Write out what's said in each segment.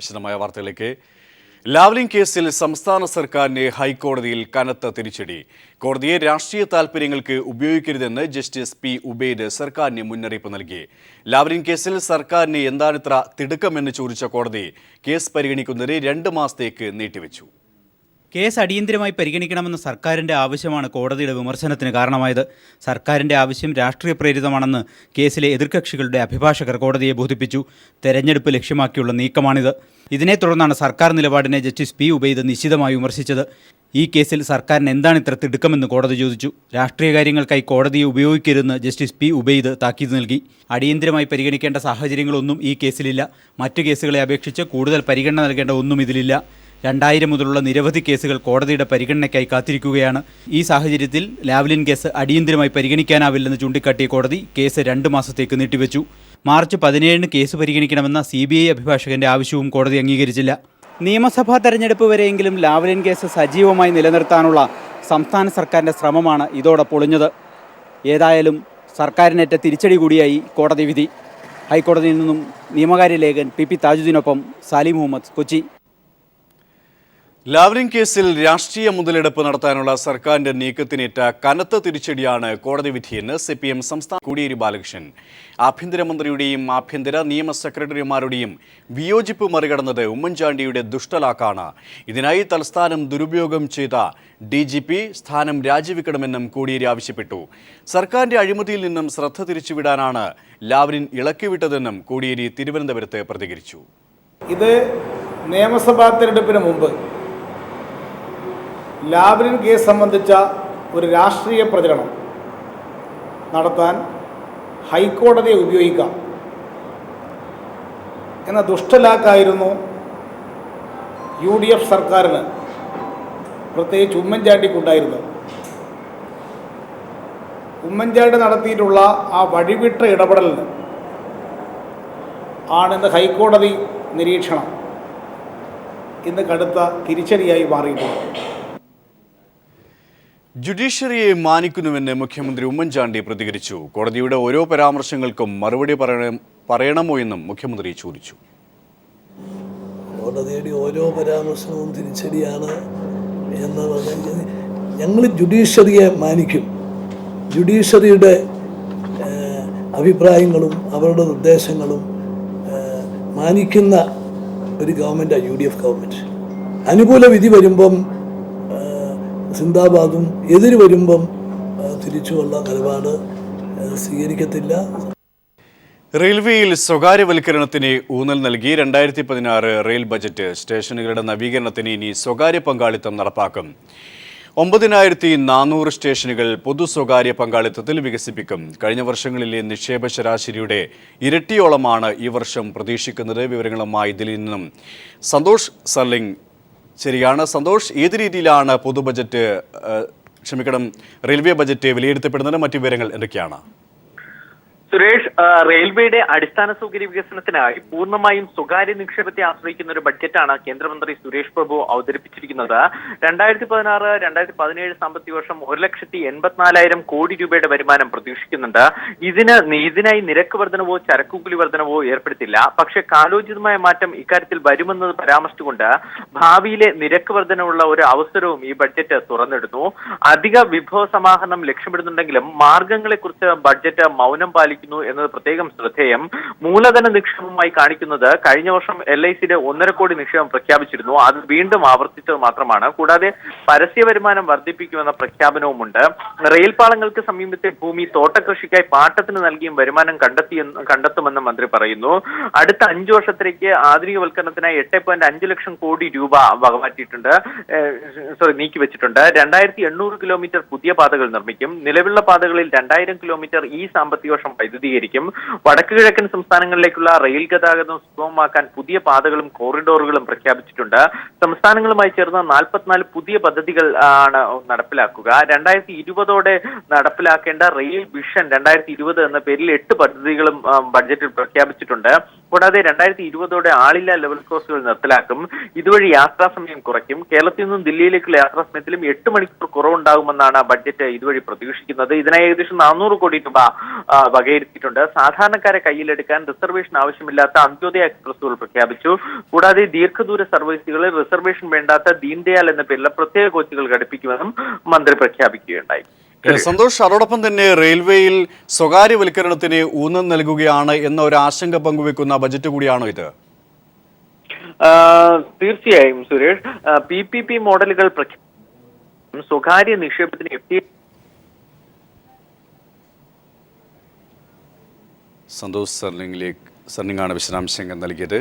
വിശദമായ വാർത്തകളിലേക്ക്. ലാവ്ലിൻ കേസിൽ സംസ്ഥാന സർക്കാരിന് ഹൈക്കോടതിയിൽ കനത്ത തിരിച്ചടി. കോടതിയെ രാഷ്ട്രീയ താൽപര്യങ്ങൾക്ക് ഉപയോഗിക്കരുതെന്ന് ജസ്റ്റിസ് പി ഉബൈദ് സർക്കാരിന് മുന്നറിയിപ്പ് നൽകി. ലാവ്ലിൻ കേസിൽ സർക്കാരിന് എന്താണിത്ര തിടുക്കമെന്ന് ചോദിച്ച കോടതി കേസ് പരിഗണിക്കുന്നത് 2 മാസത്തേക്ക് നീട്ടിവെച്ചു. കേസ് അടിയന്തരമായി പരിഗണിക്കണമെന്ന സർക്കാരിൻ്റെ ആവശ്യമാണ് കോടതിയുടെ വിമർശനത്തിന് കാരണമായത്. സർക്കാരിൻ്റെ ആവശ്യം രാഷ്ട്രീയ പ്രേരിതമാണെന്ന് കേസിലെ എതിർകക്ഷികളുടെ അഭിഭാഷകർ കോടതിയെ ബോധിപ്പിച്ചു. തെരഞ്ഞെടുപ്പ് ലക്ഷ്യമാക്കിയുള്ള നീക്കമാണിത്. ഇതിനെ തുടർന്നാണ് സർക്കാർ നിലപാടിനെ ജസ്റ്റിസ് പി ഉബൈദ് നിശിതമായി വിമർശിച്ചത്. ഈ കേസിൽ സർക്കാരിന് എന്താണ് ഇത്ര തിടുക്കമെന്ന് കോടതി ചോദിച്ചു. രാഷ്ട്രീയ കാര്യങ്ങൾക്കായി കോടതിയെ ഉപയോഗിക്കരുതെന്ന് ജസ്റ്റിസ് പി ഉബൈദ് താക്കീത് നൽകി. അടിയന്തരമായി പരിഗണിക്കേണ്ട സാഹചര്യങ്ങളൊന്നും ഈ കേസിലില്ല. മറ്റു കേസുകളെ അപേക്ഷിച്ച് കൂടുതൽ പരിഗണന നൽകേണ്ട ഒന്നും ഇതിലില്ല. 2000 മുതലുള്ള നിരവധി കേസുകൾ കോടതിയുടെ പരിഗണനയ്ക്കായി കാത്തിരിക്കുകയാണ്. ഈ സാഹചര്യത്തിൽ ലാവ്ലിൻ കേസ് അടിയന്തരമായി പരിഗണിക്കാനാവില്ലെന്ന് ചൂണ്ടിക്കാട്ടിയ കോടതി കേസ് 2 മാസത്തേക്ക് നീട്ടിവെച്ചു. മാർച്ച് 17 കേസ് പരിഗണിക്കണമെന്ന CBI അഭിഭാഷകന്റെ ആവശ്യവും കോടതി അംഗീകരിച്ചില്ല. നിയമസഭാ തെരഞ്ഞെടുപ്പ് വരെയെങ്കിലും ലാവ്ലിൻ കേസ് സജീവമായി നിലനിർത്താനുള്ള സംസ്ഥാന സർക്കാരിൻ്റെ ശ്രമമാണ് ഇതോടെ പൊളിഞ്ഞത്. ഏതായാലും സർക്കാരിനേറ്റ തിരിച്ചടി കൂടിയായി കോടതി വിധി. ഹൈക്കോടതിയിൽ നിന്നും നിയമകാര്യ ലേഖകൻ PP താജുദ്ദീനൊപ്പം സാലിം മുഹമ്മദ്, കൊച്ചി. ലാവ്ലിൻ കേസിൽ രാഷ്ട്രീയ മുതലെടുപ്പ് നടത്താനുള്ള സർക്കാരിന്റെ നീക്കത്തിനേറ്റ കനത്ത തിരിച്ചടിയാണ് കോടതി വിധിയെന്ന് CPM സംസ്ഥാന കോടിയേരി ബാലകൃഷ്ണൻ. ആഭ്യന്തരമന്ത്രിയുടെയും ആഭ്യന്തര നിയമ സെക്രട്ടറിമാരുടെയും വിയോജിപ്പ് മറികടന്നത് ഉമ്മൻചാണ്ടിയുടെ ദുഷ്ടലാക്കാണ്. ഇതിനായി തലസ്ഥാനം ദുരുപയോഗം ചെയ്ത DGP സ്ഥാനം രാജിവെക്കണമെന്നും കോടിയേരി ആവശ്യപ്പെട്ടു. സർക്കാരിന്റെ അഴിമതിയിൽ നിന്നും ശ്രദ്ധ തിരിച്ചുവിടാനാണ് ലാവ്ലിൻ ഇളക്കിവിട്ടതെന്നും കോടിയേരി തിരുവനന്തപുരത്ത് പ്രതികരിച്ചു. ഇത് നിയമസഭാ തെരഞ്ഞെടുപ്പിന് മുമ്പ് ലാവ്ലിൻ കേസ് സംബന്ധിച്ച ഒരു രാഷ്ട്രീയ പ്രചരണം നടത്താൻ ഹൈക്കോടതിയെ ഉപയോഗിക്കാം എന്ന ദുഷ്ടലാക്കായിരുന്നു UDF സർക്കാരിന്, പ്രത്യേകിച്ച് ഉമ്മൻചാണ്ടിക്കുണ്ടായിരുന്നത്. ഉമ്മൻചാണ്ടി നടത്തിയിട്ടുള്ള ആ വഴിവിട്ട ഇടപെടലിന് ആണിന്ന് ഹൈക്കോടതി നിരീക്ഷണം ഇന്ന് കടുത്ത തിരിച്ചടിയായി മാറിയിട്ടുണ്ട്. ജുഡീഷ്യറിയെ മാനിക്കുന്നുവെന്ന് മുഖ്യമന്ത്രി ഉമ്മൻചാണ്ടി പ്രതികരിച്ചു. കോടതിയുടെ ഓരോ പരാമർശങ്ങൾക്കും മറുപടി പറയണമോ എന്നും മുഖ്യമന്ത്രി ചോദിച്ചു. കോടതിയുടെ ഓരോ പരാമർശവും തിരിച്ചടിയാണ് എന്ന് പറഞ്ഞാൽ ഞങ്ങൾ ജുഡീഷ്യറിയെ മാനിക്കും. ജുഡീഷ്യറിയുടെ അഭിപ്രായങ്ങളും അവരുടെ നിർദ്ദേശങ്ങളും മാനിക്കുന്ന ഒരു ഗവൺമെൻറ്റാണ് UDF ഗവൺമെൻറ്. അനുകൂല വിധി വരുമ്പം സിന്ദാബാദും എതിര് വരുമ്പം തിരിച്ചുള്ള നിലപാട് സ്വീകരിക്കത്തില്ല. റെയിൽവേയിൽ സ്വകാര്യവൽക്കരണത്തിന് ഊന്നൽ നൽകി 2016 റെയിൽ ബജറ്റ്. സ്റ്റേഷനുകളുടെ നവീകരണത്തിന് ഇനി സ്വകാര്യ പങ്കാളിത്തം നടപ്പാക്കും. 9400 സ്റ്റേഷനുകൾ പൊതു സ്വകാര്യ പങ്കാളിത്തത്തിൽ വികസിപ്പിക്കും. കഴിഞ്ഞ വർഷങ്ങളിലെ നിക്ഷേപ ശരാശരിയുടെ ഇരട്ടിയോളമാണ് ഈ വർഷം പ്രതീക്ഷിക്കുന്നത്. വിവരങ്ങളുമായി ഇതിൽ നിന്നും സന്തോഷ് സർലിംഗ്. ശരിയാണ് സന്തോഷ്, ഏത് രീതിയിലാണ് റെയിൽവേ ബജറ്റ് വിലയിരുത്തപ്പെടുന്നത്? മറ്റു വിവരങ്ങൾ എന്തൊക്കെയാണ്? സുരേഷ്, റെയിൽവേയുടെ അടിസ്ഥാന സൗകര്യ വികസനത്തിനായി പൂർണ്ണമായും സ്വകാര്യ നിക്ഷേപത്തെ ആശ്രയിക്കുന്ന ഒരു ബഡ്ജറ്റാണ് കേന്ദ്രമന്ത്രി സുരേഷ് പ്രഭു അവതരിപ്പിച്ചിരിക്കുന്നത്. 2016-2017 സാമ്പത്തിക വർഷം 1,84,000 കോടി രൂപയുടെ വരുമാനം പ്രതീക്ഷിക്കുന്നുണ്ട്. ഇതിനായി നിരക്ക് വർധനവോ ചരക്കുകൂലി വർധനവോ ഏർപ്പെടുത്തില്ല. പക്ഷേ കാലോചിതമായ മാറ്റം ഇക്കാര്യത്തിൽ വരുമെന്നത് പരാമർശിച്ചുകൊണ്ട് ഭാവിയിലെ നിരക്ക് വർധനവുള്ള ഒരു അവസരവും ഈ ബഡ്ജറ്റ് തുറന്നിടുന്നു. അധിക വിഭവ സമാഹരണം ലക്ഷ്യമിടുന്നുണ്ടെങ്കിലും മാർഗങ്ങളെക്കുറിച്ച് ബഡ്ജറ്റ് മൗനം പാലിക്കുന്നു എന്നത് പ്രത്യേകം ശ്രദ്ധേയം. മൂലധന നിക്ഷേപമായി കാണിക്കുന്നത് കഴിഞ്ഞ വർഷം LICയുടെ 1.5 കോടി നിക്ഷേപം പ്രഖ്യാപിച്ചിരുന്നു. അത് വീണ്ടും ആവർത്തിച്ചത് മാത്രമാണ്. കൂടാതെ പരസ്യ വരുമാനം വർദ്ധിപ്പിക്കുമെന്ന പ്രഖ്യാപനവുമുണ്ട്. റെയിൽ പാളങ്ങൾക്ക് സമീപത്തെ ഭൂമി തോട്ടകൃഷിക്കായി പാട്ടത്തിന് നൽകിയും വരുമാനം കണ്ടെത്തുമെന്ന് മന്ത്രി പറയുന്നു. അടുത്ത 5 വർഷത്തേക്ക് ആധുനികവൽക്കരണത്തിനായി 8.5 ലക്ഷം കോടി രൂപ നീക്കിവെച്ചിട്ടുണ്ട്. 2800 കിലോമീറ്റർ പുതിയ പാതകൾ നിർമ്മിക്കും. നിലവിലുള്ള പാതകളിൽ 2000 കിലോമീറ്റർ ഈ സാമ്പത്തിക വർഷം വൈദ്യുതീകരിക്കും. വടക്കു കിഴക്കൻ സംസ്ഥാനങ്ങളിലേക്കുള്ള റെയിൽ ഗതാഗതം സുഗമമാക്കാൻ പുതിയ പാതകളും കോറിഡോറുകളും പ്രഖ്യാപിച്ചിട്ടുണ്ട്. സംസ്ഥാനങ്ങളുമായി ചേർന്ന് 44 പുതിയ പദ്ധതികൾ ആണ് നടപ്പിലാക്കുക. 2020 നടപ്പിലാക്കേണ്ട റെയിൽ വിഷൻ 2020 എന്ന പേരിൽ 8 പദ്ധതികളും ബഡ്ജറ്റിൽ പ്രഖ്യാപിച്ചിട്ടുണ്ട്. കൂടാതെ 2020 ആളില്ലാ ലെവൽ കോഴ്സുകൾ നിർത്തലാക്കും. ഇതുവഴി യാത്രാസമയം കുറയ്ക്കും. കേരളത്തിൽ നിന്നും ദില്ലിയിലേക്കുള്ള യാത്രാസമയത്തിലും 8 മണിക്കൂർ കുറവുണ്ടാകുമെന്നാണ് ബഡ്ജറ്റ് ഇതുവഴി പ്രതീക്ഷിക്കുന്നത്. ഇതിനായി ഏകദേശം 400 കോടി രൂപ വകയിരുത്തി വകയിരുത്തിയിട്ടുണ്ട്. സാധാരണക്കാരെ കയ്യിലെടുക്കാൻ റിസർവേഷൻ ആവശ്യമില്ലാത്ത അന്ത്യോദയ എക്സ്പ്രസുകൾ പ്രഖ്യാപിച്ചു. കൂടാതെ ദീർഘദൂര സർവീസുകളിൽ റിസർവേഷൻ വേണ്ടാത്ത ദീൻദയാൽ എന്ന പേരിൽ പ്രത്യേക കോച്ചുകൾ ഘടിപ്പിക്കുമെന്നും മന്ത്രി പ്രഖ്യാപിക്കുകയുണ്ടായി. സന്തോഷ്, അതോടൊപ്പം തന്നെ റെയിൽവേയിൽ സ്വകാര്യവൽക്കരണത്തിന് ഊന്നൽ നൽകുകയാണ് എന്ന ഒരു ആശങ്ക പങ്കുവെക്കുന്ന ബജറ്റ് കൂടിയാണോ ഇത്? തീർച്ചയായും സുരേഷ്, PPP മോഡലുകൾ സ്വകാര്യ നിക്ഷേപത്തിന് സന്തോഷ് സർലിംഗാണ് വിശദാംശങ്ങൾ നൽകിയത്.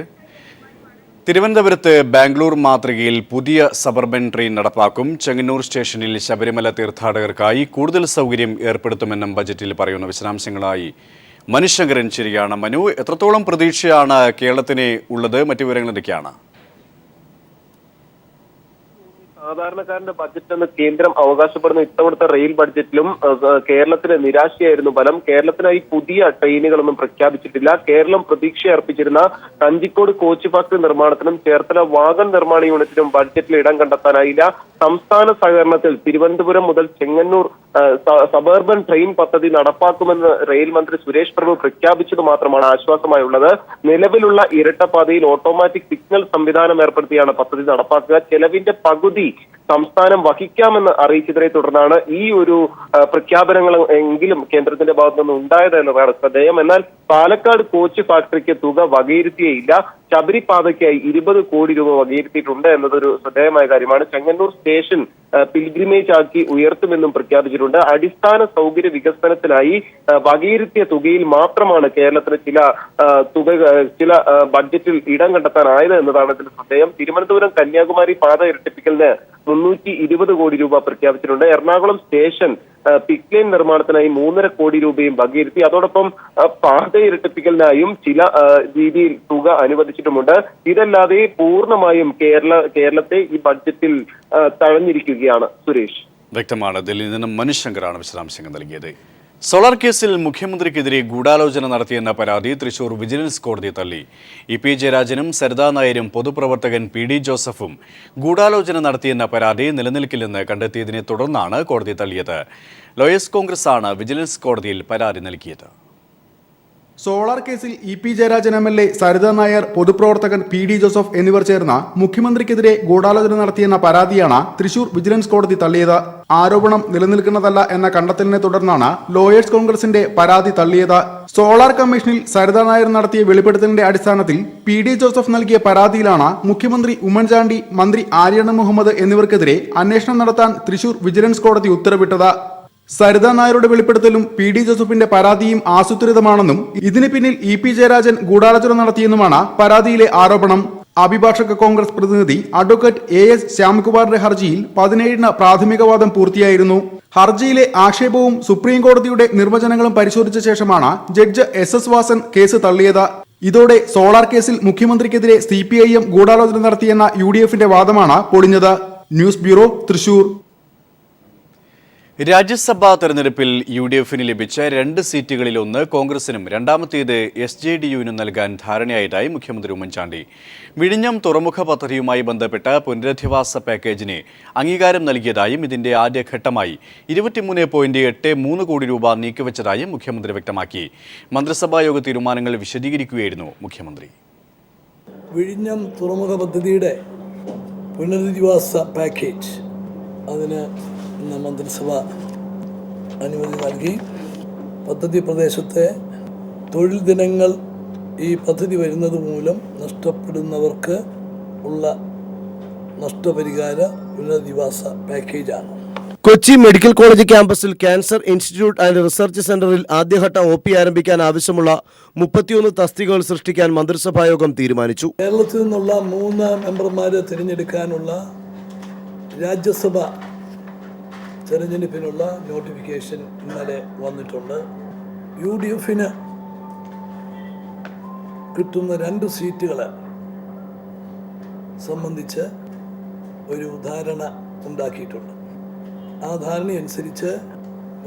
തിരുവനന്തപുരത്ത് ബാംഗ്ലൂർ മാതൃകയിൽ പുതിയ സബർബൻ ട്രെയിൻ നടപ്പാക്കും. ചെങ്ങന്നൂർ സ്റ്റേഷനിൽ ശബരിമല തീർത്ഥാടകർക്കായി കൂടുതൽ സൗകര്യം ഏർപ്പെടുത്തുമെന്നും ബജറ്റിൽ പറയുന്നു. വിശദാംശങ്ങളായി മനുശങ്കരൻ ശരിയാണ്. മനു, എത്രത്തോളം പ്രതീക്ഷയാണ് കേരളത്തിന് ഉള്ളത്? മറ്റു വിവരങ്ങൾ എന്തൊക്കെയാണ്? സാധാരണക്കാരന്റെ ബജറ്റ് എന്ന് കേന്ദ്രം അവകാശപ്പെടുന്ന ഇത്തവണത്തെ റെയിൽ ബഡ്ജറ്റിലും കേരളത്തിന് നിരാശയായിരുന്നു ഫലം. കേരളത്തിനായി പുതിയ ട്രെയിനുകളൊന്നും പ്രഖ്യാപിച്ചിട്ടില്ല. കേരളം പ്രതീക്ഷ അർപ്പിച്ചിരുന്ന കഞ്ചിക്കോട് കോച്ച് ഫാക്ടറി നിർമ്മാണത്തിനും ചേർത്തല വാഗൺ നിർമ്മാണ യൂണിറ്റിനും ബഡ്ജറ്റിൽ ഇടം കണ്ടെത്താനായില്ല. സംസ്ഥാന സഹകരണത്തിൽ തിരുവനന്തപുരം മുതൽ ചെങ്ങന്നൂർ സബർബൻ ട്രെയിൻ പദ്ധതി നടപ്പാക്കുമെന്ന് റെയിൽ മന്ത്രി സുരേഷ് പ്രഭു പ്രഖ്യാപിച്ചത് മാത്രമാണ് ആശ്വാസമായുള്ളത്. നിലവിലുള്ള ഇരട്ടപ്പാതയിൽ ഓട്ടോമാറ്റിക് സിഗ്നൽ സംവിധാനം ഏർപ്പെടുത്തിയാണ് പദ്ധതി നടപ്പാക്കുക. ചെലവിന്റെ പകുതി സംസ്ഥാനം വഹിക്കാമെന്ന് അറിയിച്ചതിനെ തുടർന്നാണ് ഈ ഒരു പ്രഖ്യാപനങ്ങൾ എങ്കിലും കേന്ദ്രത്തിന്റെ ഭാഗത്തു നിന്ന് ഉണ്ടായത് എന്നതാണ് ശ്രദ്ധേയം. എന്നാൽ പാലക്കാട് കോച്ച് ഫാക്ടറിക്ക് തുക വകയിരുത്തിയേയില്ല. ശബരിപാതയ്ക്കായി 20 കോടി രൂപ വകയിരുത്തിയിട്ടുണ്ട് എന്നതൊരു ശ്രദ്ധേയമായ കാര്യമാണ്. ചെങ്ങന്നൂർ സ്റ്റേഷൻ പിൽഗ്രിമേജ് ആക്കി ഉയർത്തുമെന്നും പ്രഖ്യാപിച്ചിട്ടുണ്ട്. അടിസ്ഥാന സൗകര്യ വികസനത്തിനായി വകയിരുത്തിയ തുകയിൽ മാത്രമാണ് കേരളത്തിന് ചില ബഡ്ജറ്റിൽ ഇടം കണ്ടെത്താനായത് എന്നതാണ് ഇതിൽ ശ്രദ്ധേയം. തിരുവനന്തപുരം കന്യാകുമാരി പാത ഇരട്ടിപ്പിക്കലിന് 320 കോടി രൂപ പ്രഖ്യാപിച്ചിട്ടുണ്ട്. എറണാകുളം സ്റ്റേഷൻ പിക്ക് ലൈൻ നിർമ്മാണത്തിനായി 3.5 കോടി രൂപയും വകയിരുത്തി. അതോടൊപ്പം പാത ഇരട്ടിപ്പിക്കലിനായും ചില രീതിയിൽ തുക അനുവദിച്ചിട്ടുമുണ്ട്. ഇതല്ലാതെ പൂർണ്ണമായും കേരളത്തെ ഈ ബഡ്ജറ്റിൽ തഴഞ്ഞിരിക്കുകയാണ്. സുരേഷ്, വ്യക്തമാണ്. ദില്ലിയിൽ നിന്നും മനുശങ്കറാണ് വിശദാംശങ്ങൾ നൽകിയത്. സോളാർ കേസിൽ മുഖ്യമന്ത്രിക്കെതിരെ ഗൂഢാലോചന നടത്തിയെന്ന പരാതി തൃശൂർ വിജിലൻസ് കോടതി തള്ളി. ഇ.പി. ജയരാജനും സരിതാ നായരും പൊതുപ്രവർത്തകൻ P.D. ജോസഫും ഗൂഢാലോചന നടത്തിയെന്ന പരാതി നിലനിൽക്കില്ലെന്ന് കണ്ടെത്തിയതിനെ തുടർന്നാണ് കോടതി തള്ളിയത്. ലോയേഴ്സ് കോൺഗ്രസാണ് വിജിലൻസ് കോടതിയിൽ പരാതി നൽകിയത്. സോളാർ കേസിൽ ഇ.പി. ജയരാജൻ MLA, സരിതാ നായർ, പൊതുപ്രവർത്തകൻ P.D. ജോസഫ് എന്നിവർ ചേർന്ന് മുഖ്യമന്ത്രിക്കെതിരെ ഗൂഢാലോചന നടത്തിയെന്ന പരാതിയാണ് തൃശൂർ വിജിലൻസ് കോടതി തള്ളിയത്. ആരോപണം നിലനിൽക്കുന്നതല്ല എന്ന കണ്ടെത്തലിനെ തുടർന്നാണ് ലോയേഴ്സ് കോൺഗ്രസിന്റെ പരാതി തള്ളിയത്. സോളാർ കമ്മീഷനിൽ സരിതാ നായർ നടത്തിയ വെളിപ്പെടുത്തലിന്റെ അടിസ്ഥാനത്തിൽ P.D. ജോസഫ് നൽകിയ പരാതിയിലാണ് മുഖ്യമന്ത്രി ഉമ്മൻചാണ്ടി, മന്ത്രി ആര്യണ്ണ മുഹമ്മദ് എന്നിവർക്കെതിരെ അന്വേഷണം നടത്താൻ തൃശൂർ വിജിലൻസ് കോടതി ഉത്തരവിട്ടത്. സരിതാ നായരുടെ വെളിപ്പെടുത്തലും P.D. ജോസഫിന്റെ പരാതിയും ആസൂത്രിതമാണെന്നും ഇതിന് പിന്നിൽ ഇ.പി. ജയരാജൻ ഗൂഢാലോചന നടത്തിയെന്നുമാണ് പരാതിയിലെ ആരോപണം. അഭിഭാഷക കോൺഗ്രസ് പ്രതിനിധി അഡ്വക്കേറ്റ് A.S. ശ്യാംകുമാറിന്റെ ഹർജിയിൽ 17-ന് പ്രാഥമികവാദം പൂർത്തിയായിരുന്നു. ഹർജിയിലെ ആക്ഷേപവും സുപ്രീം കോടതിയുടെ നിർവചനങ്ങളും പരിശോധിച്ച ശേഷമാണ് ജഡ്ജ് S.S. വാസൻ കേസ് തള്ളിയത്. ഇതോടെ സോളാർ കേസിൽ മുഖ്യമന്ത്രിക്കെതിരെ CPIM ഗൂഢാലോചന നടത്തിയെന്ന UDFന്റെ വാദമാണ് പൊളിഞ്ഞത്. News bureau, Thrissur. രാജ്യസഭാ തെരഞ്ഞെടുപ്പിൽ UDFന് ലഭിച്ച 2 സീറ്റുകളിൽ ഒന്ന് കോൺഗ്രസിനും രണ്ടാമത്തേത് SJDUവിനും നൽകാൻ ധാരണയായതായി മുഖ്യമന്ത്രി ഉമ്മൻചാണ്ടി. വിഴിഞ്ഞം തുറമുഖ പദ്ധതിയുമായി ബന്ധപ്പെട്ട പുനരധിവാസ പാക്കേജിന് അംഗീകാരം നൽകിയതായും ഇതിന്റെ ആദ്യഘട്ടമായി 23.83 കോടി രൂപ നീക്കിവച്ചതായും മുഖ്യമന്ത്രി വ്യക്തമാക്കി. മന്ത്രിസഭാ യോഗ തീരുമാനങ്ങൾ വിശദീകരിക്കുകയായിരുന്നു മുഖ്യമന്ത്രി. വിഴിഞ്ഞം തുറമുഖ പദ്ധതിയുടെ പുനരധിവാസ പാക്കേജ് അതിന് മന്ത്രിസഭ അനുമതി നൽകി. പദ്ധതി പ്രദേശത്തെ തൊഴിൽ ദിനങ്ങൾ ഈ പദ്ധതി വരുന്നത് മൂലം നഷ്ടപ്പെടുന്നവർക്ക് ഉള്ള നഷ്ടപരിഹാര പുനരധിവാസ പാക്കേജാണ്. കൊച്ചി മെഡിക്കൽ കോളേജ് ക്യാമ്പസിൽ ക്യാൻസർ ഇൻസ്റ്റിറ്റ്യൂട്ട് ആൻഡ് റിസർച്ച് സെന്ററിൽ ആദ്യഘട്ട OP ആരംഭിക്കാൻ ആവശ്യമുള്ള 31 തസ്തികകൾ സൃഷ്ടിക്കാൻ മന്ത്രിസഭായോഗം തീരുമാനിച്ചു. കേരളത്തിൽ നിന്നുള്ള 3 മെമ്പർമാരെ തിരഞ്ഞെടുക്കാനുള്ള രാജ്യസഭ തെരഞ്ഞെടുപ്പിനുള്ള നോട്ടിഫിക്കേഷൻ ഇന്നലെ വന്നിട്ടുണ്ട്. UDFന് കിട്ടുന്ന 2 സീറ്റുകളെ സംബന്ധിച്ച് ഒരു ധാരണ ഉണ്ടാക്കിയിട്ടുണ്ട്. ആ ധാരണയനുസരിച്ച്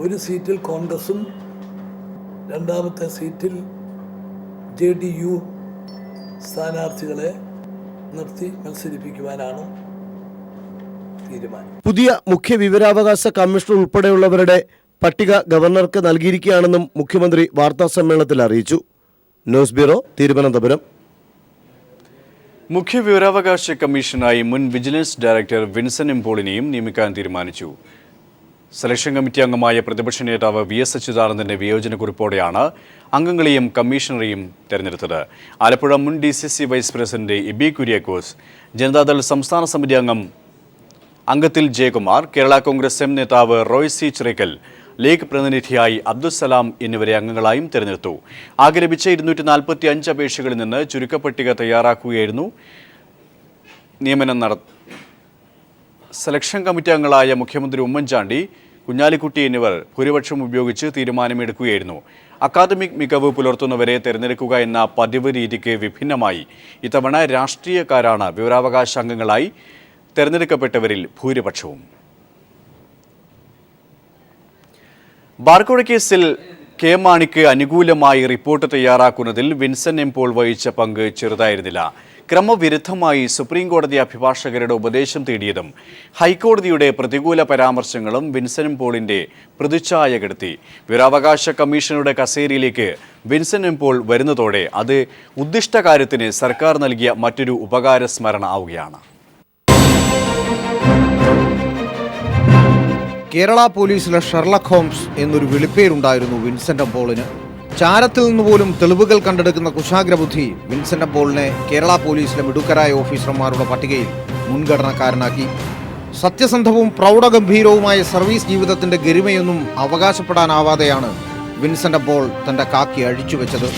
ഒരു സീറ്റിൽ കോൺഗ്രസും രണ്ടാമത്തെ സീറ്റിൽ JDU സ്ഥാനാർത്ഥികളെ നിർത്തി മത്സരിപ്പിക്കുവാനാണ് തീരുമാനം. പുതിയ മുഖ്യ വിവരാവകാശ കമ്മീഷണർ ഉൾപ്പെടെയുള്ളവരുടെ പട്ടിക ഗവർണർക്ക് നൽകിയിരിക്കുകയാണെന്നും മുഖ്യമന്ത്രി വാർത്താസമ്മേളനത്തിൽ അറിയിച്ചു. News bureau, Thiruvananthapuram. മുഖ്യ വിവരാവകാശ കമ്മീഷനായി മുൻ വിജിലൻസ് ഡയറക്ടർ വിൻസൻ എം പോളിനെയും നിയമിക്കാൻ തീരുമാനിച്ചു. സെലക്ഷൻ കമ്മിറ്റി അംഗമായ പ്രതിപക്ഷ നേതാവ് VS അച്യുതാനന്ദന്റെ വിയോജനക്കുറിപ്പോടെയാണ് അംഗങ്ങളെയും കമ്മീഷണറെയും തെരഞ്ഞെടുത്തത്. ആലപ്പുഴ മുൻ DCC vice president EB Kuriakose, Janata Dal സംസ്ഥാന സമിതി അംഗത്തിൽ ജയകുമാർ, കേരള കോൺഗ്രസ് എം നേതാവ് റോയ് സി ചിറക്കൽ, ലീഗ് പ്രതിനിധിയായി അബ്ദുസലാം എന്നിവരെ അംഗങ്ങളായും തെരഞ്ഞെടുത്തു. ആകെ ലഭിച്ച 245 അപേക്ഷകളിൽ നിന്ന് ചുരുക്കപ്പട്ടിക തയ്യാറാക്കുകയായിരുന്നു നിയമനം സെലക്ഷൻ കമ്മിറ്റി അംഗങ്ങളായ മുഖ്യമന്ത്രി ഉമ്മൻചാണ്ടി, കുഞ്ഞാലിക്കുട്ടി എന്നിവർ ഭൂരിപക്ഷം ഉപയോഗിച്ച് തീരുമാനമെടുക്കുകയായിരുന്നു. അക്കാദമിക് മികവ് പുലർത്തുന്നവരെ തെരഞ്ഞെടുക്കുക എന്ന പതിവ് രീതിക്ക് വിഭിന്നമായി ഇത്തവണ രാഷ്ട്രീയക്കാരാണ് വിവരാവകാശ അംഗങ്ങളായി തെരഞ്ഞെടുക്കപ്പെട്ടവരിൽ ഭൂരിപക്ഷവും. ബാർക്കോഴ കേസിൽ കെ മാണിക്ക് അനുകൂലമായി റിപ്പോർട്ട് തയ്യാറാക്കുന്നതിൽ വിൻസൻ എം പോൾ വഹിച്ച പങ്ക് ചെറുതായിരുന്നില്ല. ക്രമവിരുദ്ധമായി സുപ്രീം കോടതി അഭിഭാഷകരുടെ ഉപദേശം തേടിയതും ഹൈക്കോടതിയുടെ പ്രതികൂല പരാമർശങ്ങളും വിൻസൻ എം പോളിന്റെ പ്രതിച്ഛായ കെടുത്തി. വിവരാവകാശ കമ്മീഷനുടെ കസേരയിലേക്ക് വിൻസൻ എം പോൾ വരുന്നതോടെ അത് ഉദ്ദിഷ്ട കാര്യത്തിന് സർക്കാർ നൽകിയ മറ്റൊരു ഉപകാര സ്മരണ ആവുകയാണ്. കേരള പോലീസിലെ ഷെർലക് ഹോംസ് എന്നൊരു വിളിപ്പേരുണ്ടായിരുന്നു വിൻസെന്റ് പോളിന്. ചാരത്തിൽ നിന്നുപോലും തെളിവുകൾ കണ്ടെടുക്കുന്ന കുശാഗ്രബുദ്ധി വിൻസെന്റ് പോളിനെ കേരള പോലീസിലെ മിടുക്കരായ ഓഫീസർമാരുടെ പട്ടികയിൽ മുൻഗണനക്കാരനാക്കി. സത്യസന്ധവും പ്രൗഢഗംഭീരവുമായ സർവീസ് ജീവിതത്തിന്റെ ഗരിമയൊന്നും അവകാശപ്പെടാനാവാതെയാണ് വിൻസെന്റ് പോൾ തന്റെ കാക്കി അഴിച്ചുവെച്ചത്.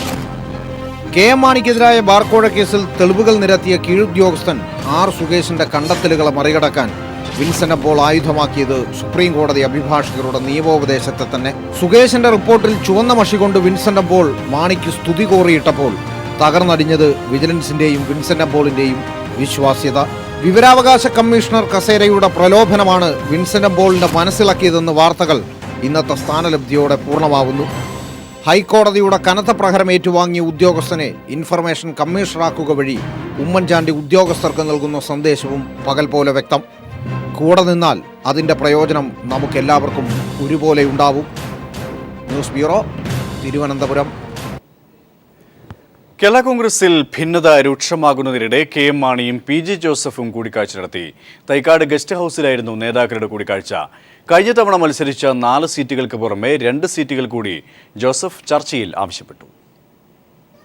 KM മാണിക്കെതിരായ ബാർക്കോഴ കേസിൽ തെളിവുകൾ നിരത്തിയ കീഴുദ്യോഗസ്ഥൻ R സുകേഷിന്റെ കണ്ടെത്തലുകളെ മറികടക്കാൻ വിൻസെന്റ് പോൾ ആയുധമാക്കിയത് സുപ്രീം കോടതി അഭിഭാഷകരുടെ നിയമോപദേശത്തെ തന്നെ. സുകേഷിന്റെ റിപ്പോർട്ടിൽ ചുവന്ന മഷി കൊണ്ട് വിൻസെന്റ് പോൾ മാണിക്ക് സ്തുതി കോറിയിട്ടപ്പോൾ തകർന്നടിഞ്ഞത് വിജിലൻസിന്റെയും വിൻസെന്റ് പോളിന്റെയും വിശ്വാസ്യത. വിവരാവകാശ കമ്മീഷണർ കസേരയുടെ പ്രലോഭനമാണ് വിൻസെന്റ് പോളിന്റെ മനസ്സിലാക്കിയതെന്ന് വാർത്തകൾ ഇന്നത്തെ സ്ഥാനലബ്ധിയോടെ പൂർണ്ണമാവുന്നു. ഹൈക്കോടതിയുടെ കനത്ത പ്രഹരം ഏറ്റുവാങ്ങിയ ഉദ്യോഗസ്ഥനെ ഇൻഫർമേഷൻ കമ്മീഷണറാക്കുക വഴി ഉമ്മൻചാണ്ടി ഉദ്യോഗസ്ഥർക്ക് നൽകുന്ന സന്ദേശവും പകൽ പോലെ വ്യക്തം. കൂടെ നിന്നാൽ അതിൻ്റെ പ്രയോജനം നമുക്കെല്ലാവർക്കും ഒരുപോലെ ഉണ്ടാവും. News bureau, Thiruvananthapuram. കേരള കോൺഗ്രസിൽ ഭിന്നത രൂക്ഷമാകുന്നതിനിടെ KM മാണിയും PG ജോസഫും കൂടിക്കാഴ്ച നടത്തി. തൈക്കാട് ഗസ്റ്റ് ഹൗസിലായിരുന്നു നേതാക്കളുടെ കൂടിക്കാഴ്ച. കഴിഞ്ഞ തവണ മത്സരിച്ച 4 സീറ്റുകൾക്ക് പുറമെ 2 സീറ്റുകൾ കൂടി ജോസഫ് ചർച്ചയിൽ ആവശ്യപ്പെട്ടു.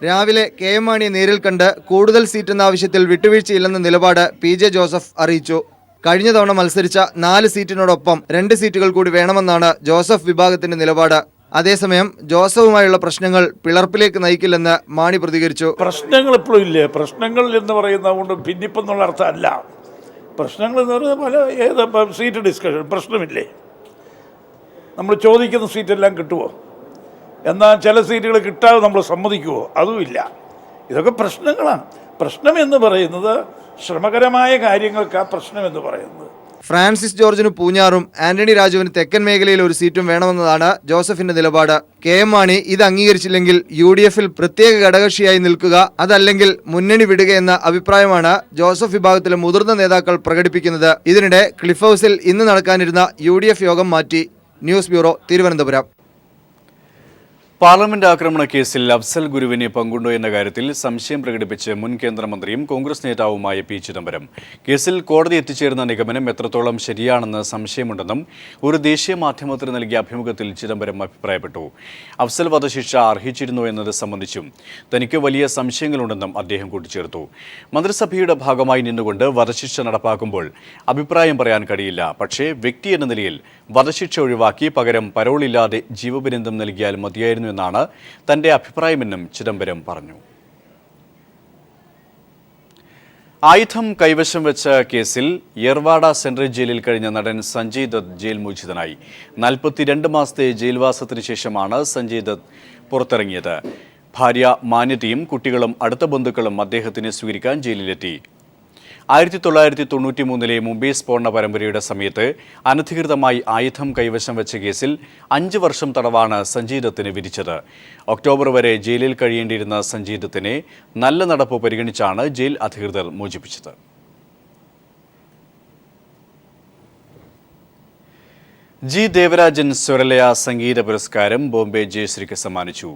രാവിലെ KM മാണിയെ നേരിൽ കണ്ട് കൂടുതൽ സീറ്റെന്ന ആവശ്യത്തിൽ വിട്ടുവീഴ്ചയില്ലെന്ന നിലപാട് PJ ജോസഫ് അറിയിച്ചു. കഴിഞ്ഞ തവണ മത്സരിച്ച 4 സീറ്റിനോടൊപ്പം 2 സീറ്റുകൾ കൂടി വേണമെന്നാണ് ജോസഫ് വിഭാഗത്തിന്റെ നിലപാട്. അതേസമയം ജോസഫുമായുള്ള പ്രശ്നങ്ങൾ പിളർപ്പിലേക്ക് നയിക്കില്ലെന്ന് മാണി പ്രതികരിച്ചു. പ്രശ്നങ്ങൾ എപ്പോഴും ഇല്ലേ, പ്രശ്നങ്ങൾ എന്ന് പറയുന്നത് കൊണ്ട് ഭിന്നിപ്പെന്നുള്ള അർത്ഥമല്ല. പ്രശ്നങ്ങൾ എന്ന് പറയുന്നത് ഏത് സീറ്റ് ഡിസ്കഷൻ പ്രശ്നമില്ലേ, നമ്മൾ ചോദിക്കുന്ന സീറ്റെല്ലാം കിട്ടുമോ, എന്നാൽ ചില സീറ്റുകൾ കിട്ടാതെ നമ്മൾ സമ്മതിക്കുമോ, അതുമില്ല. ഇതൊക്കെ പ്രശ്നങ്ങളാണ്. പ്രശ്നം എന്ന് പറയുന്നത് ശ്രമകരമായ കാര്യങ്ങൾക്കാണ് പ്രശ്നം എന്ന് പറയുന്നത്. ഫ്രാൻസിസ് ജോർജിന് പൂഞ്ഞാറും ആന്റണി രാജുവിന് തെക്കൻ മേഖലയിൽ ഒരു സീറ്റും വേണമെന്നതാണ് ജോസഫിന്റെ നിലപാട്. KM മാണി ഇത് അംഗീകരിച്ചില്ലെങ്കിൽ UDFിൽ പ്രത്യേക ഘടകകക്ഷിയായി നിൽക്കുക, അതല്ലെങ്കിൽ മുന്നണി വിടുക എന്ന അഭിപ്രായമാണ് ജോസഫ് വിഭാഗത്തിലെ മുതിർന്ന നേതാക്കൾ പ്രകടിപ്പിക്കുന്നത്. ഇതിനിടെ ക്ലിഫ് ഹൗസിൽ ഇന്ന് നടക്കാനിരുന്ന UDF യോഗം മാറ്റി. News bureau, Thiruvananthapuram. പാർലമെന്റ് ആക്രമണ കേസിൽ അഫ്സൽ ഗുരുവിനെ പങ്കുണ്ടോ എന്ന കാര്യത്തിൽ സംശയം പ്രകടിപ്പിച്ച് മുൻ കേന്ദ്രമന്ത്രിയും കോൺഗ്രസ് നേതാവുമായ P. ചിദംബരം. കേസിൽ കോടതി എത്തിച്ചേർന്ന നിഗമനം എത്രത്തോളം ശരിയാണെന്ന് സംശയമുണ്ടെന്നും ഒരു ദേശീയ മാധ്യമത്തിന് നൽകിയ അഭിമുഖത്തിൽ ചിദംബരം അഭിപ്രായപ്പെട്ടു. അഫ്സൽ വധശിക്ഷ അർഹിച്ചിരുന്നോ എന്നത് സംബന്ധിച്ചും തനിക്ക് വലിയ സംശയങ്ങളുണ്ടെന്നും അദ്ദേഹം കൂട്ടിച്ചേർത്തു. മന്ത്രിസഭയുടെ ഭാഗമായി നിന്നുകൊണ്ട് വധശിക്ഷ നടപ്പാക്കുമ്പോൾ അഭിപ്രായം പറയാൻ കഴിയില്ല. പക്ഷേ വ്യക്തി എന്ന നിലയിൽ വധശിക്ഷ ഒഴിവാക്കി പകരം പരോളില്ലാതെ ജീവപര്യന്തം നൽകിയാൽ മതിയായിരുന്നു എന്നാണ് തന്റെ അഭിപ്രായമെന്നും ചിദംബരം പറഞ്ഞു. ആയുധം കൈവശം വെച്ച കേസിൽ യേർവാഡ സെൻട്രൽ ജയിലിൽ കഴിഞ്ഞ നടൻ സഞ്ജയ് ദത്ത് ജയിൽ മോചിതനായി. 42 മാസത്തെ ജയിൽവാസത്തിന് ശേഷമാണ് സഞ്ജയ് ദത്ത് പുറത്തിറങ്ങിയത്. ഭാര്യ മാന്യതയും കുട്ടികളും അടുത്ത ബന്ധുക്കളും അദ്ദേഹത്തിനെ സ്വീകരിക്കാൻ ജയിലിലെത്തി. 1993 മുംബൈ സ്ഫോടന പരമ്പരയുടെ സമയത്ത് അനധികൃതമായി ആയുധം കൈവശം വെച്ച കേസിൽ 5 വർഷം തടവാണ് സഞ്ജയ് ദത്തിന് വിധിച്ചത്. ഒക്ടോബർ വരെ ജയിലിൽ കഴിയേണ്ടിയിരുന്ന സഞ്ജയ് ദത്തിനെ നല്ല നടപ്പ് പരിഗണിച്ചാണ് ജയിൽ അധികൃതർ മോചിപ്പിച്ചത്. ജി ദേവരാജൻ സ്വരലയ സംഗീത പുരസ്കാരം ബോംബെ ജയശ്രീക്ക് സമ്മാനിച്ചു.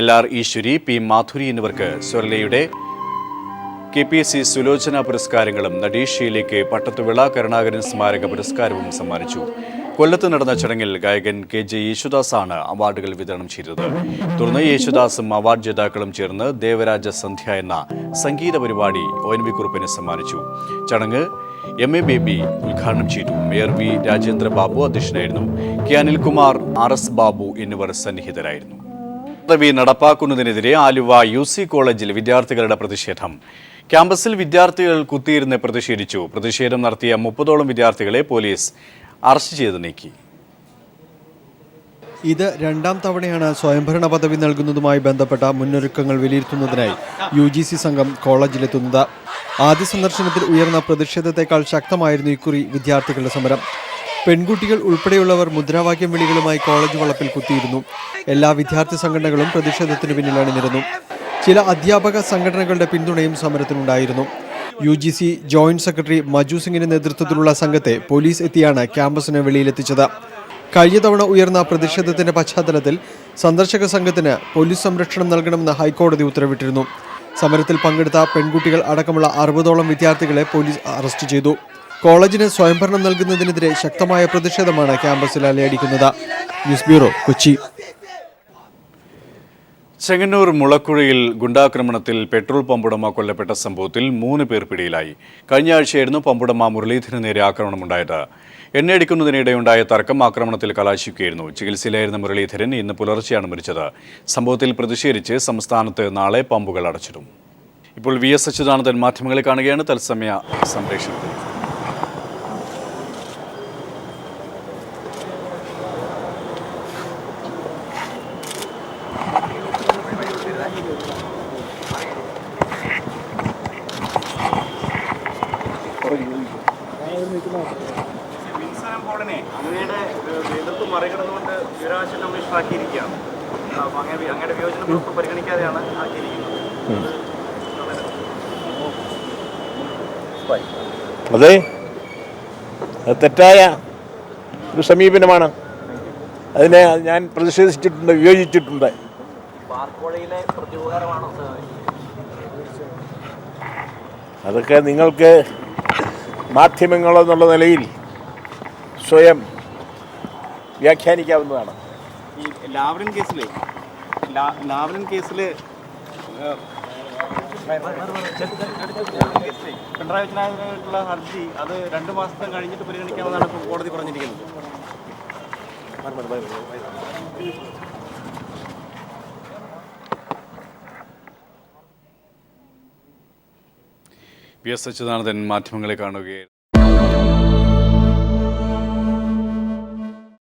LR ഈശ്വരി, P മാധുരി എന്നിവർക്ക് സ്വരലയുടെ KPSC സുലോചന പുരസ്കാരങ്ങളും നടീഷയിലേക്ക് പട്ടത്തുവിള കരുണാകരൻ സ്മാരക പുരസ്കാരവും സമ്മാനിച്ചു. കൊല്ലത്ത് നടന്ന ചടങ്ങിൽ ഗായകൻ KJ യേശുദാസാണ് അവാർഡുകൾ വിതരണം ചെയ്തത്. തുടർന്ന് യേശുദാസും അവാർഡ് ജേതാക്കളും ചേർന്ന് ദേവരാജ സന്ധ്യ എന്ന സംഗീത പരിപാടി ONV കുറുപ്പിന് സമ്മാനിച്ചു. ചടങ്ങ് MA ബേബി ഉദ്ഘാടനം ചെയ്തു. മേയർ V രാജേന്ദ്ര ബാബു അധ്യക്ഷനായിരുന്നു. K അനിൽകുമാർ, RS ബാബു എന്നിവർ സന്നിഹിതരായിരുന്നു. പദവി നടപ്പാക്കുന്നതിനെതിരെ ആലുവ UC കോളേജിൽ വിദ്യാർത്ഥികളുടെ പ്രതിഷേധം. ക്യാമ്പസിൽ വിദ്യാർത്ഥികൾ കുത്തിയിരുന്ന് പ്രതിഷേധിച്ചു. പ്രതിഷേധം നടത്തിയ 30ഓളം വിദ്യാർത്ഥികളെ പോലീസ് അറസ്റ്റ് ചെയ്ത് നീക്കി. ഇത് രണ്ടാം തവണയാണ് സ്വയംഭരണ പദവി നൽകുന്നതുമായി ബന്ധപ്പെട്ട മുന്നൊരുക്കങ്ങൾ വിലയിരുത്തുന്നതിനായി UGC സംഘം കോളേജിലെത്തുന്നത്. ആദ്യ സന്ദർശനത്തിൽ ഉയർന്ന പ്രതിഷേധത്തെക്കാൾ ശക്തമായിരുന്നു ഇക്കുറി വിദ്യാർത്ഥികളുടെ സമരം. പെൺകുട്ടികൾ ഉൾപ്പെടെയുള്ളവർ മുദ്രാവാക്യം വിളികളുമായി കോളേജ് വളപ്പിൽ കുത്തിയിരുന്നു. എല്ലാ വിദ്യാർത്ഥി സംഘടനകളും പ്രതിഷേധത്തിന് പിന്നിൽ അണിനിരന്നു. ചില അധ്യാപക സംഘടനകളുടെ പിന്തുണയും സമരത്തിനുണ്ടായിരുന്നു. UGC ജോയിന്റ് സെക്രട്ടറി മജു സിംഗിന്റെ നേതൃത്വത്തിലുള്ള സംഘത്തെ പോലീസ് എത്തിയാണ് ക്യാമ്പസിന് വെളിയിലെത്തിച്ചത്. കഴിഞ്ഞ തവണ ഉയർന്ന പ്രതിഷേധത്തിന്റെ പശ്ചാത്തലത്തിൽ സന്ദർശക സംഘത്തിന് പോലീസ് സംരക്ഷണം നൽകണമെന്ന് ഹൈക്കോടതി ഉത്തരവിട്ടിരുന്നു. സമരത്തിൽ പങ്കെടുത്ത പെൺകുട്ടികൾ അടക്കമുള്ള 60ഓളം വിദ്യാർത്ഥികളെ പോലീസ് അറസ്റ്റ് ചെയ്തു. കോളേജിന് സ്വയംഭരണം നൽകുന്നതിനെതിരെ ശക്തമായ പ്രതിഷേധമാണ് ക്യാമ്പസിൽ അലയടിക്കുന്നത്. News bureau, Kochi. ചെങ്ങന്നൂർ മുളക്കുഴയിൽ ഗുണ്ടാക്രമണത്തിൽ പെട്രോൾ പമ്പുടമ കൊല്ലപ്പെട്ട സംഭവത്തിൽ 3 പേർ പിടിയിലായി. കഴിഞ്ഞ ആഴ്ചയായിരുന്നു പമ്പുടമ മുരളീധരന് നേരെ ആക്രമണമുണ്ടായത്. എണ്ണയടിക്കുന്നതിനിടെയുണ്ടായ തർക്കം ആക്രമണത്തിൽ കലാശിക്കുകയായിരുന്നു. ചികിത്സയിലായിരുന്ന മുരളീധരൻ ഇന്ന് പുലർച്ചെയാണ് മരിച്ചത്. സംഭവത്തിൽ പ്രതിഷേധിച്ച് സംസ്ഥാനത്ത് നാളെ പമ്പുകൾ അടച്ചിടും. ഇപ്പോൾ VS അച്യുതാനന്ദൻ മാധ്യമങ്ങളെ കാണുകയാണ്. തത്സമയ സംപ്രേഷണത്തിൽ മറികടന്നുകൊണ്ട് വിവരാവകാശ കമ്മീഷൻ ആക്കിയിരിക്കുകയാണ്. അങ്ങയുടെ വിയോജനം പരിഗണിക്കാതെയാണ് ആക്കിയിരിക്കുന്നത്. അതെ, അത് തെറ്റായ ഒരു സമീപനമാണ്. അതിനെ ഞാൻ പ്രതിഷേധിച്ചിട്ടുണ്ട്, വിയോജിച്ചിട്ടുണ്ട്. അതൊക്കെ നിങ്ങൾക്ക് മാധ്യമങ്ങളെന്നുള്ള നിലയിൽ സ്വയം വ്യാഖ്യാനിക്കാവുന്നതാണ്. ഈ ലാവ്ലിൻ കേസിൽ പിണറായി വിജയനായിട്ടുള്ള ഹർജി അത് 2 മാസം കഴിഞ്ഞിട്ട് പരിഗണിക്കാമെന്നാണ് ഇപ്പോൾ കോടതി പറഞ്ഞിരിക്കുന്നത്. VS അച്യുതാനന്ദൻ മാധ്യമങ്ങളെ കാണുകയായിരുന്നു.